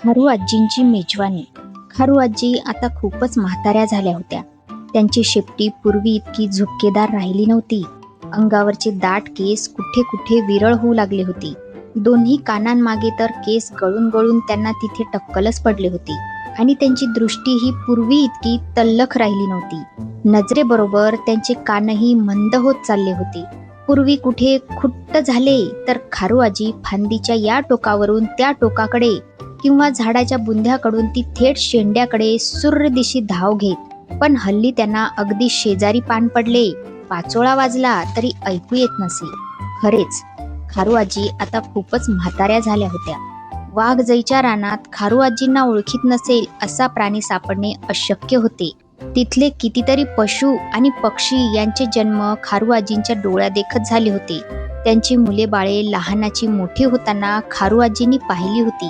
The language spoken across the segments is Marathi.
खारू आजींची मेजवानी. खारू आजी आता खूपच म्हाताऱ्या झाल्या होत्या. त्यांची शेपटी पूर्वी इतकी झुपकेदार राहिली नव्हती. अंगावरचे दाट केस कुठे कुठे विरळ होऊ लागले होते. दोन्ही कानांमागे तर केस गळून गळून त्यांना तिथे टक्कलच पडले होते. आणि त्यांची दृष्टी ही पूर्वी इतकी तल्लख राहिली नव्हती. नजरेबरोबर त्यांचे कानही मंद होत चालले होते. पूर्वी कुठे खुट्ट झाले तर खारू आजी फांदीच्या या टोकावरून त्या टोकाकडे किंवा झाडाच्या बुंध्याकडून ती थेट शेंड्याकडे सूर्य दिशी धाव घेत. पण हल्ली त्यांना अगदी शेजारी पान पडले, पाचोळा वाजला तरी ऐकू येत नसे. खरेच खारू आजी आता खूपच म्हाताऱ्या झाल्या होत्या. वाघजाईच्या रानात खारू आजींना ओळखीत नसेल असा प्राणी सापडणे अशक्य होते. तिथले कितीतरी पशु आणि पक्षी यांचे जन्म खारू आजींच्या डोळ्यादेखत झाले होते. त्यांची मुले बाळे लहानाची मोठी होताना खारू आजींनी पाहिली होती.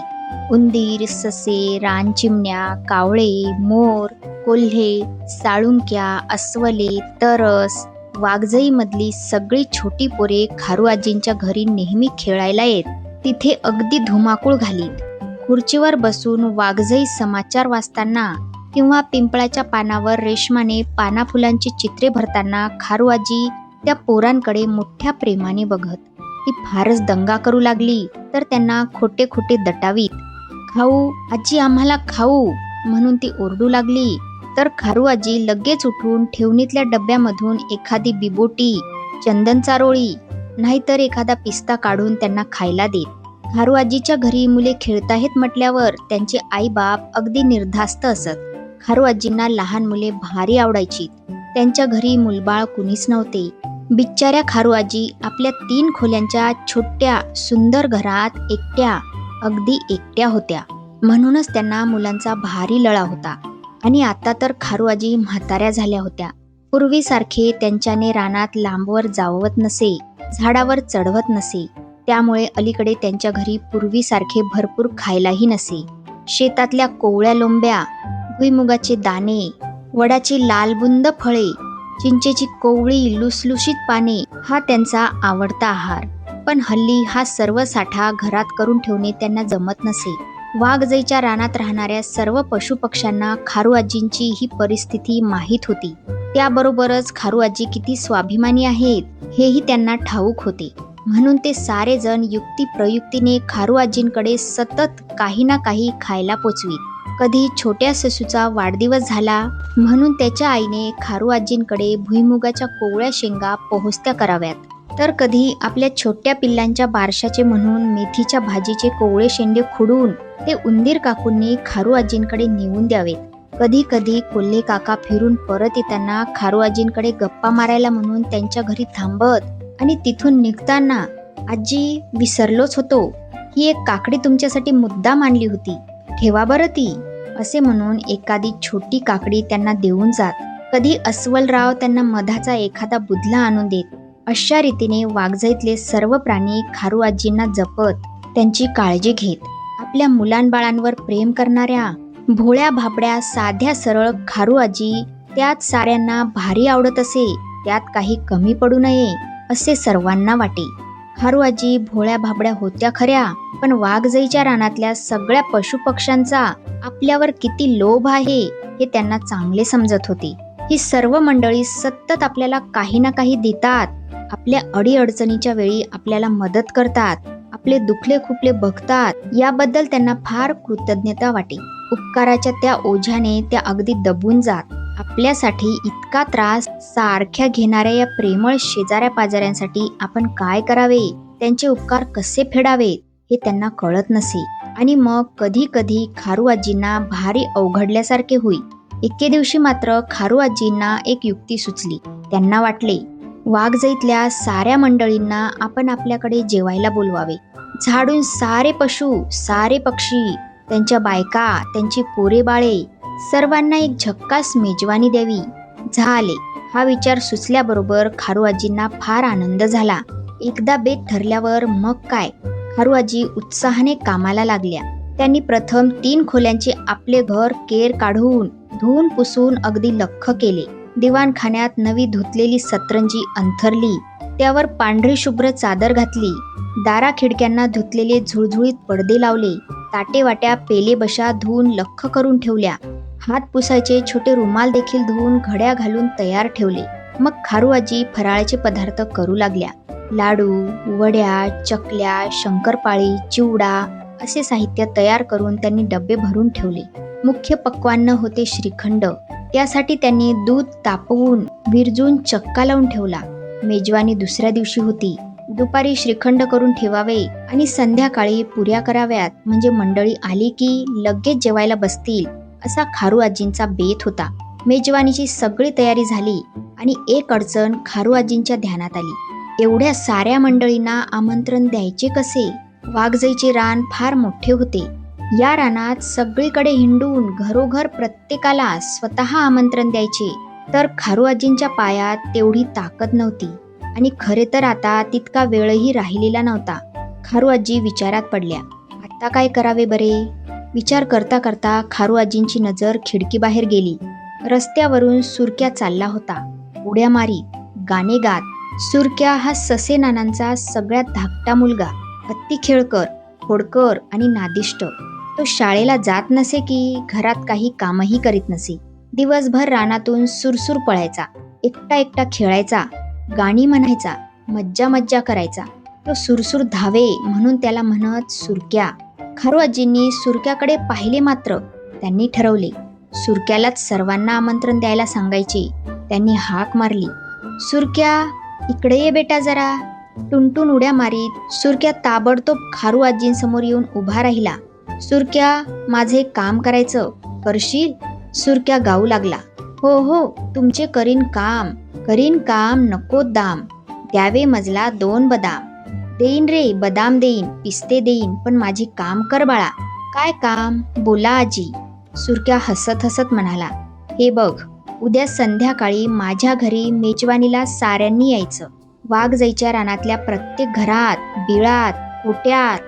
उंदीर, ससे, रानचिमण्या, कावळे, मोर, कोल्हे, साळुंक्या, अस्वले, तरस, वाघजाई मधली सगळी छोटी पोरे खारू आजींच्या घरी नेहमी खेळायला येत. तिथे अगदी धुमाकूळ घालीत. खुर्चीवर बसून वाघजाई समाचार वाचताना किंवा पिंपळाच्या पानावर रेशमाने पाना फुलांची चित्रे भरताना खारू आजी त्या पोरांकडे मोठ्या प्रेमाने बघत. ती फारच दंगा करू लागली तर त्यांना खोटे खोटे दटावीत. खाऊ आजी, आम्हाला खाऊ म्हणून ती ओरडू लागली तर खारू आजी लगेच उठून ठेवणीतल्या डब्यामधून एखादी बिबोटी, चंदन चारोळी नाहीतर एखादा पिस्ता काढून त्यांना खायला देत. खारू आजीच्या घरी मुले खेळताहेत म्हटल्यावर त्यांचे आई बाप अगदी निर्धास्त असत. खारू आजींना लहान मुले भारी आवडायची. त्यांच्या घरी मुलबाळ कुणीच नव्हते. बिचाऱ्या खारू आजी आपल्या 3 खोल्यांच्या छोट्या सुंदर घरात अगदी एकट्या होत्या. म्हणूनच त्यांना मुलांचा भारी लळा होता. आणि आता तर खारू आजी म्हाताऱ्या झाल्या होत्या. पूर्वीसारखे त्यांच्याने रानात लांबवर जावत नसे, झाडावर चढवत नसे. त्यामुळे अलीकडे त्यांच्या घरी पूर्वीसारखे भरपूर खायलाही नसे. शेतातल्या कोवळ्या लोंब्या, भुईमुगाचे दाणे, वडाची लालबुंद फळे, चिंचेची कोवळी लुसलुशीत पाने हा त्यांचा आवडता आहार. पण हल्ली हा सर्व साठा घरात करून ठेवणे त्यांना जमत नसे. वाघजाईच्या रानात राहणाऱ्या सर्व पशुपक्ष्यांना खारू आजींची ही परिस्थिती माहीत होती. त्याबरोबरच खारू आजी किती स्वाभिमानी आहेत हेही त्यांना ठाऊक होते. म्हणून ते सारे जण युक्तिप्रयुक्तीने खारू आजींकडे सतत काही ना काही खायला पोचवीत. कधी छोट्या ससूचा वाढदिवस झाला म्हणून त्याच्या आईने खारू आजींकडे भुईमुगाच्या कोवळ्या शेंगा पोहोचत्या कराव्यात, तर कधी आपल्या छोट्या पिल्लांच्या बारशाचे म्हणून मेथीच्या भाजीचे कोवळे शेंडे खुडून ते उंदीर काकूंनी खारू आजींकडे नेऊन द्यावेत. कधी कधी कोल्हे काका फिरून परत येताना खारू आजींकडे गप्पा मारायला म्हणून त्यांच्या घरी थांबत आणि तिथून निघताना, आजी विसरलोच होतो, ही एक काकडी तुमच्यासाठी मुद्दाम आणली होती, ठेवा बरं ती, असे म्हणून एखादी छोटी काकडी त्यांना देऊन जात. कधी अस्वलराव त्यांना मधाचा एखादा बुधला आणून देत. अशा रीतीने वाघजाईतले सर्व प्राणी खारू आजींना जपत, त्यांची काळजी घेत. आपल्या मुलांबाळांवर प्रेम करणाऱ्या भोळ्या भाबड्या साध्या सरळ खारू आजी त्यात साऱ्यांना भारी आवडत असे. त्यात काही कमी पडू नये असे सर्वांना वाटे. खारू आजी भोळ्या भाबड्या होत्या खऱ्या, पण वाघजाईच्या रानातल्या सगळ्या पशुपक्ष्यांचा आपल्यावर किती लोभ आहे हे त्यांना चांगले समजत होते. ही सर्व मंडळी सतत आपल्याला काही ना काही देतात. आपल्या अडीअडचणीच्या वेळी आपल्याला मदत करतात. आपले दुखले खुपले बघतात. याबद्दल त्यांना फार कृतज्ञता वाटे. उपकाराच्या त्या ओझ्याने त्या अगदी दबून जात. आपल्यासाठी इतका त्रास सारख्या घेणाऱ्या या प्रेमळ शेजाऱ्या पाजाऱ्यांसाठी आपण काय करावे, त्यांचे उपकार कसे फेडावेत हे त्यांना कळत नसे. आणि मग कधी कधी खारू आजींना भारी अवघडल्यासारखे होई. एके दिवशी मात्र खारू आजींना एक युक्ती सुचली. त्यांना वाटले, वाघजाईतल्या साऱ्या मंडळींना आपण आपल्याकडे जेवायला बोलवावे. झाडून सारे पशु, सारे पक्षी, त्यांच्या बायका, त्यांची पोरे बाळे सर्वांना एक झक्कास मेजवानी द्यावी. झाले. हा विचार सुचल्याबरोबर खारू आजींना फार आनंद झाला. एकदा बेत ठरल्यावर मग काय, खारू आजी उत्साहाने कामाला लागल्या. त्यांनी प्रथम 3 खोल्यांचे आपले घर केर काढून धुवून पुसून अगदी लख्ख केले. दिवाणखान्यात नवी धुतलेली सतरंजी अंथरली. त्यावर पांढरी शुभ्र चादर घातली. दारा खिडक्यांना धुतलेले झुळझुळीत पडदे लावले. ताटे वाट्या पेले बशा धुवून लख्ख करून ठेवल्या. हात पुसायचे छोटे रुमाल देखील धुवून घड्या घालून तयार ठेवले. मग खारू आजी फराळाचे पदार्थ करू लागल्या. लाडू, वड्या, चकल्या, शंकरपाळी, चिवडा असे साहित्य तयार करून त्यांनी डबे भरून ठेवले. मुख्य पक्वान्न होते श्रीखंड. त्यासाठी त्यांनी दूध तापवून विरजून चक्का लावून ठेवला. मेजवानी दुसऱ्या दिवशी होती. दुपारी श्रीखंड करून ठेवावे आणि संध्याकाळी पुऱ्या कराव्यात, म्हणजे मंडळी आली की लगेच जेवायला बसतील असा खारू आजींचा बेत होता. मेजवानीची सगळी तयारी झाली आणि एक अडचण खारू आजींच्या ध्यानात आली. एवढ्या साऱ्या मंडळींना आमंत्रण द्यायचे कसे? वाघजाईचे रान फार मोठे होते. या रानात सगळीकडे हिंडून घरोघर प्रत्येकाला स्वतः आमंत्रण द्यायचे, तर खारू आजींच्या पायात तेवढी ताकद नव्हती आणि खरे तर आता तितका वेळही राहिलेला नव्हता. खारू आजी विचारात पडल्या. आता काय करावे बरे? विचार करता करता खारू आजींची नजर खिडकीबाहेर गेली. रस्त्यावरून सुरक्या चालला होता. उड्या मारीत, गाणे गात. सुरक्या हा ससे नानांचा सगळ्यात धाकटा मुलगा. हत्ती खेळकर, खोडकर आणि नादिष्ट. तो शाळेला जात नसे की घरात काही कामही करीत नसे. दिवसभर रानातून सुरसूर पळायचा, एकटा एकटा खेळायचा, गाणी म्हणायचा, मज्जा मज्जा करायचा. तो सुरसूर धावे म्हणून त्याला म्हणत सुरक्या. खारू आजींनी सुरक्याकडे पाहिले, मात्र त्यांनी ठरवले सुरक्यालाच सर्वांना आमंत्रण द्यायला सांगायचे. त्यांनी हाक मारली, सुरक्या इकडे ये बेटा जरा. टुनटुन उड्या मारीत सुरक्या ताबडतोब खारू आजींसमोर येऊन उभा राहिला. सुरक्या, माझे काम करायचं, करशील? सुरक्या गाऊ लागला, हो हो, तुमचे करीन काम, नको दाम. द्यावे मजला 2 बदाम. देईन रे बदाम देईन, पिस्ते देईन, पण माझे काम कर बाळा. काय काम? बोला आजी. सुरक्या हसत हसत म्हणाला, हे बघ, उद्या संध्याकाळी माझ्या घरी मेजवानीला साऱ्यांनी यायचं. वाघजाईच्या रानातल्या प्रत्येक घरात, बिळात, कोट्यात,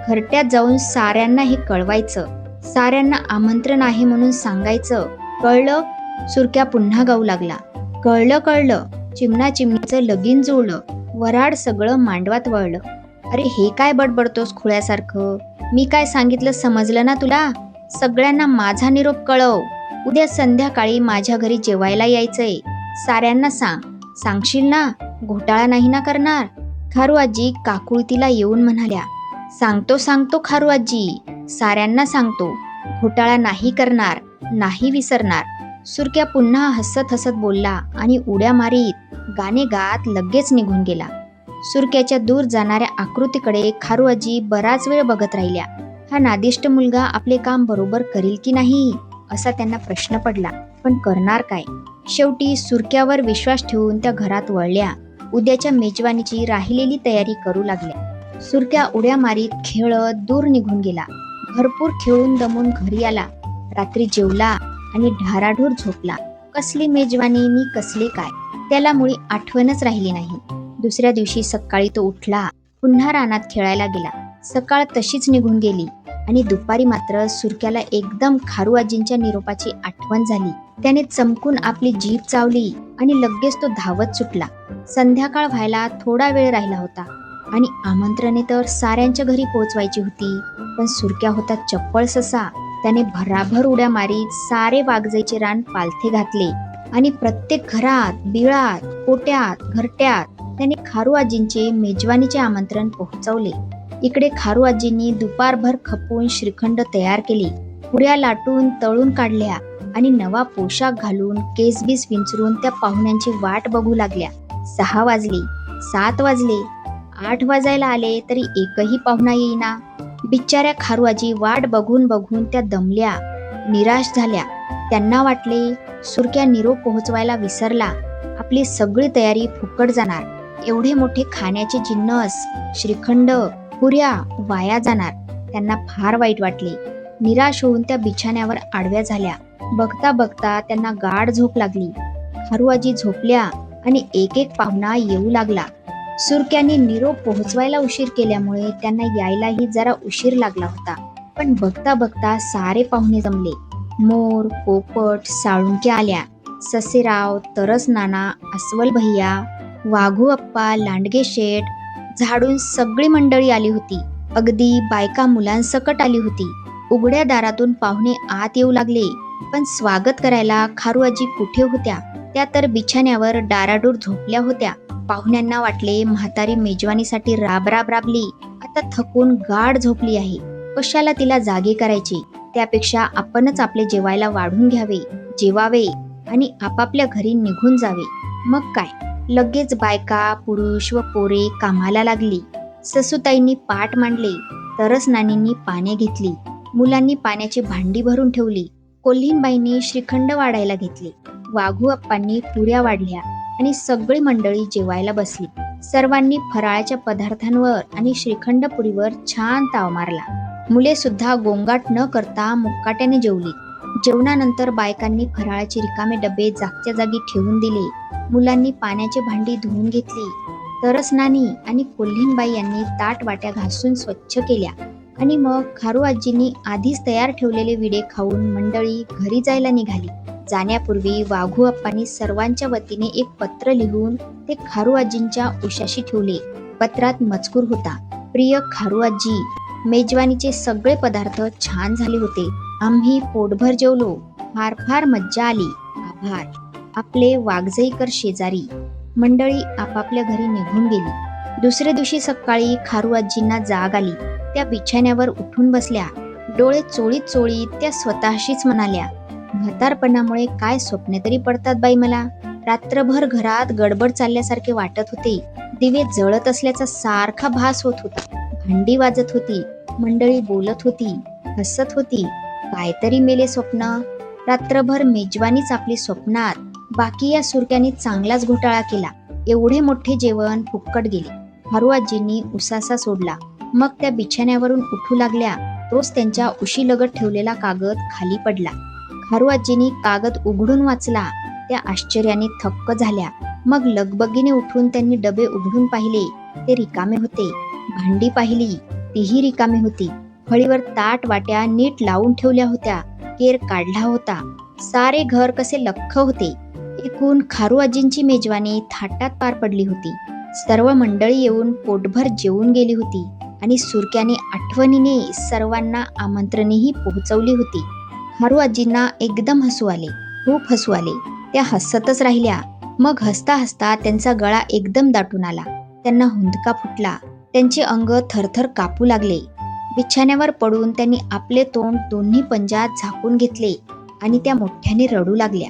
घरट्यात जाऊन साऱ्यांना हे कळवायचं. साऱ्यांना आमंत्रण आहे म्हणून सांगायचं. कळलं? सुरक्या पुन्हा गाऊ लागला, कळलं. चिमणा चिमणीचं लगीन जुळलं, वराड सगळं मांडवात वळलं. अरे हे काय बडबडतोस खुळ्यासारखं? मी काय सांगितलं समजलं ना तुला? सगळ्यांना माझा निरोप कळव. उद्या संध्याकाळी माझ्या घरी जेवायला यायचंय. साऱ्यांना सांगशील ना? घोटाळा नाही ना करणार? खारू आजी काकुळतीला येऊन म्हणाल्या, सांगतो खारू आजी, साऱ्यांना सांगतो. घोटाळा नाही करणार, नाही विसरणार. सुरक्या पुन्हा हसत हसत बोलला आणि उड्या मारीत, गाणे गात लगेच निघून गेला. सुरक्याच्या दूर जाणाऱ्या आकृतीकडे खारू आजी बराच वेळ बघत राहिल्या. हा नादिष्ट मुलगा आपले काम बरोबर करील की नाही असा त्यांना प्रश्न पडला. पण करणार काय? शेवटी सुरक्यावर विश्वास ठेवून त्या घरात वळल्या. उद्याच्या मेजवानीची राहिलेली तयारी करू लागल्या. सुरक्या उड्या मारीत खेळत दूर निघून गेला. भरपूर खेळून दमून घरी आला. रात्री जेवला आणि ढाराढूर झोपला. कसली मेजवानी नि कसले काय, त्याला मुळी आठवणच राहिली नाही. दुसऱ्या दिवशी सकाळी तो उठला, पुन्हा रानात खेळायला गेला. सकाळ तशीच निघून गेली आणि दुपारी मात्र सुरक्याला एकदम खारू आजींच्या निरोपाची आठवण झाली. त्याने चमकून आपली जीभ चावली आणि लगेच तो धावत सुटला. संध्याकाळ व्हायला थोडा वेळ राहिला होता आणि आमंत्रणे तर साऱ्यांच्या घरी पोहोचवायची होती. पण सुरक्या होता चप्पळ ससा. त्याने भराभर उड्या मारीत सारे वाघजाईचे रान पालथे घातले आणि प्रत्येक घरात, बिळात, कोट्यात, घरट्यात त्याने खारू आजींचे मेजवानीचे आमंत्रण पोहोचवले. इकडे खारू आजींनी दुपारभर खपून श्रीखंड तयार केले. पुऱ्या लाटून तळून काढल्या आणि नवा पोशाख घालून केसबीस विंचरून त्या पाहुण्यांची वाट बघू लागल्या. 6 वाजले, 7 वाजले, 8 वाजायला आले तरी एकही पाहुणा येईना. बिचाऱ्या खारू आजी वाट बघून बघून त्या दमल्या, निराश झाल्या. त्यांना वाटले सुरक्या निरोप पोहोचवायला विसरला, आपली सगळी तयारी फुकट जाणार. एवढे मोठे खाण्याचे जिन्नस, श्रीखंड, पुऱ्या वाया जाणार. त्यांना फार वाईट वाटले. निराश होऊन त्या बिछाण्यावर आडव्या झाल्या. बघता बघता त्यांना गाढ झोप लागली. खारू आजी झोपल्या आणि एक एक पाहुणा येऊ लागला. सुरक्याने निरोप पोहोचवायला उशीर केल्यामुळे त्यांना यायलाही जरा उशीर लागला होता. पण बघता बघता सारे पाहुणे जमले. मोर, पोपट, साळुंक्या आल्या. ससेराव, तरस नाना, अस्वल भैया, वाघू अप्पा, लांडगे शेठ, झाडून सगळी मंडळी आली होती. अगदी बायका मुलांसकट आली होती. उघड्या दारातून पाहुणे आत येऊ लागले, पण स्वागत करायला खारू आजी कुठे होत्या? त्या तर बिछाण्यावर डाराडूर झोपल्या होत्या. पाहुण्यांना वाटले म्हातारी मेजवानीसाठी राब राबली, आता थकून गाढ झोपली आहे, कशाला तिला जागे करायचे, त्यापेक्षा आपणच आपले जेवायला वाढून घ्यावे, जेवावे आणि आपापल्या घरी निघून जावे. मग काय, लगेच बायका, पुरुष व पोरे कामाला लागली. ससूताईंनी पाट मांडले, तरस नानींनी पाने घेतली, मुलांनी पाण्याची भांडी भरून ठेवली, कोल्हीनबाईंनी श्रीखंड वाढायला घेतले, वाघू अप्पांनी पुऱ्या वाढल्या आणि सगळी मंडळी जेवायला बसली. सर्वांनी फराळाच्या पदार्थांवर आणि श्रीखंडपुरीवर छान ताव मारला. मुले सुद्धा गोंगाट न करता मुक्काट्याने जेवली. जेवणानंतर बायकांनी फराळाचे रिकामे डबे जागच्या जागी ठेवून दिले, मुलांनी पाण्याची भांडी धुवून घेतली, तरस नानी आणि कोल्हीनबाई यांनी ताट वाट्या घासून स्वच्छ केल्या आणि मग खारू आजींनी आधीच तयार ठेवलेले विडे खाऊन मंडळी घरी जायला निघाली. जाण्यापूर्वी वाघू अप्पांनी सर्वांच्या वतीने एक पत्र लिहून ते खारू आजींच्या उशाशी ठेवले. पत्रात मजकूर होता, प्रिय खारू आजी, मेजवानीचे सगळे पदार्थ छान झाले होते, आम्ही पोटभर जेवलो, फार फार मज्जा आली, आभार. आपले वाघजाईकर शेजारी. मंडळी आपापल्या घरी निघून गेली. दुसऱ्या दिवशी सकाळी खारू आजींना जाग आली. त्या बिछाण्यावर उठून बसल्या. डोळे चोळीत चोळीत त्या स्वतःशीच म्हणाल्या, म्हातारपणामुळे काय स्वप्ने तरी पडतात बाई मला. रात्रभर घरात गडबड चालल्यासारखे वाटत होते, दिवे जळत असल्याचा सारखा भास होत होता, भांडी वाजत होती, मंडळी बोलत होती, हसत होती, काहीतरी मेले स्वप्न. रात्रभर मेजवानीच आपली स्वप्नात, बाकी या सुरक्यांनी चांगलाच घोटाळा केला. एवढे मोठे जेवण फुक्कट गेले. खारू आजींनी उसासा सोडला. मग त्या बिछाण्यावरून उठू लागल्या, तोच त्यांच्या उशी लगत ठेवलेला कागद खाली पडला. खारू आजींनी कागद उघडून वाचला. त्या आश्चर्याने थक्क झाल्या. मग लगबगीने उठून त्यांनी डबे उघडून पाहिले, ते रिकामे होते. भांडी पाहिली, तीही रिकामी होती. फळीवर ताट वाट्या नीट लावून ठेवल्या होत्या, केर काढला होता. सारे घर कसे लख्ख होते. एकूण खारू आजींची मेजवानी थाटात पार पडली होती. सर्व मंडळी येऊन पोटभर जेवून गेली होती आणि सुरक्याने आठवणीने सर्वांना आमंत्रणेही पोहोचवली होती. खारू आजींना एकदम हसू आले, खूप हसू आले. त्या हसतच राहिल्या. मग हसता हसता त्यांचा गळा एकदम दाटून आला. त्यांना हुंदका फुटला. त्यांचे अंग थरथर कापू लागले. बिछाण्यावर पडून त्यांनी आपले तोंड दोन्ही पंजात झाकून घेतले आणि त्या मोठ्याने रडू लागल्या.